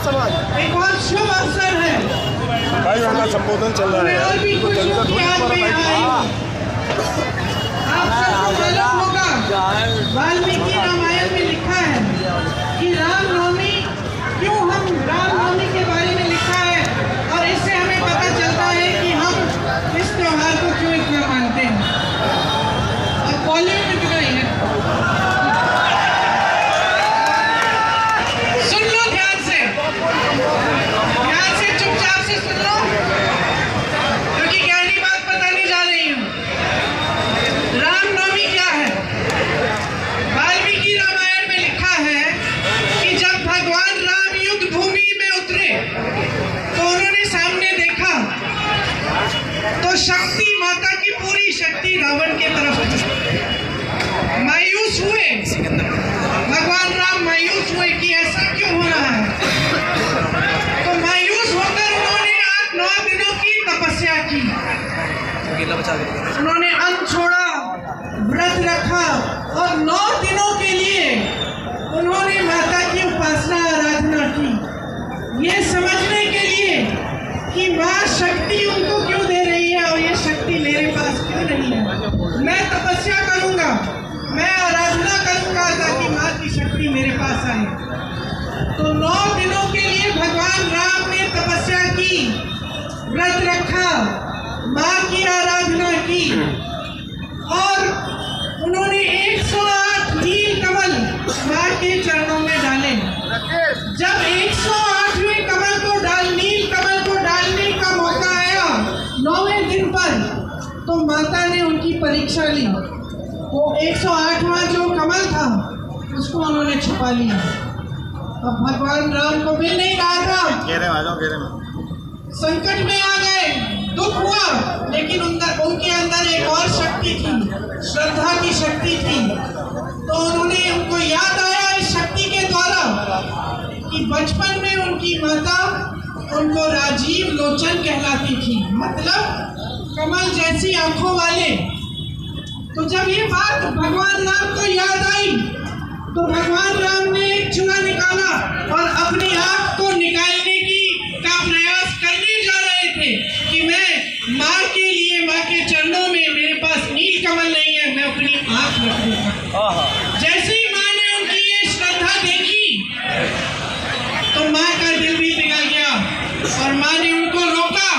समाज एक बहुत शुभ अवसर है भाई, हमारा संबोधन चल रहा है। और भी कुछ याद में आए। आप सबको मालूम होगा, वाल्मीकि रामायण में लिखा है कि रामनवमी, क्यों हम रामनवमी के बारे में लिखा है, और इससे हमें पता चलता है कि हम इस त्योहार को क्यों इतना मानते हैं। अब वॉल्यूम कितना ही है, सुन लो ध्यान से चुपचाप से सुन लो, क्योंकि गहरी बात बताने जा रही हूँ। रामनवमी क्या है? वाल्मीकि रामायण में लिखा है कि जब भगवान राम युद्ध भूमि में उतरे तो उन्होंने सामने देखा तो शक्ति, माता की पूरी शक्ति रावण के तरफ थी। मायूस हुए भगवान राम, मायूस हुए कि ऐसा क्यों हो रहा है। तो मायूस होकर उन्होंने 8-9 दिनों की तपस्या की। उन्होंने अन्न छोड़ा, व्रत रखा और 9 दिनों के लिए उन्होंने माता की उपासना आराधना की, ये समझने के लिए कि माँ शक्ति उनको क्यों दे रही है और ये शक्ति मेरे पास क्यों नहीं है। मैं तपस्या करूंगा, मैं आराधना करूंगा ताकि माँ की शक्ति मेरे पास आए। तो 9 दिनों के लिए भगवान राम ने तपस्या की, व्रत रखा, माँ की आराधना की और उन्होंने 108 नील कमल माँ के चरणों में डाले। जब 108वें कमल को नील कमल को डालने का मौका आया 9वें दिन पर, तो माता ने उनकी परीक्षा ली। वो 108वां जो कमल था उसको उन्होंने छुपा लिया। अब भगवान राम को मिल नहीं रहा था, संकट में आ गए, दुख हुआ, लेकिन उनके अंदर एक और शक्ति थी, श्रद्धा की शक्ति थी। तो उनको याद आया इस शक्ति के द्वारा कि बचपन में उनकी माता उनको राजीव लोचन कहलाती थी, मतलब कमल जैसी आंखों वाले। तो जब ये बात भगवान राम को याद आई तो भगवान राम ने एक चूड़ा निकाला और अपनी आंख को निकालने का प्रयास करने जा रहे थे कि मैं माँ के लिए, माँ के चरणों में, मेरे पास नील कमल नहीं है, मैं अपनी आंख रखूंगा। जैसे ही माँ ने उनकी ये श्रद्धा देखी तो माँ का दिल भी पिघल गया और माँ ने उनको रोका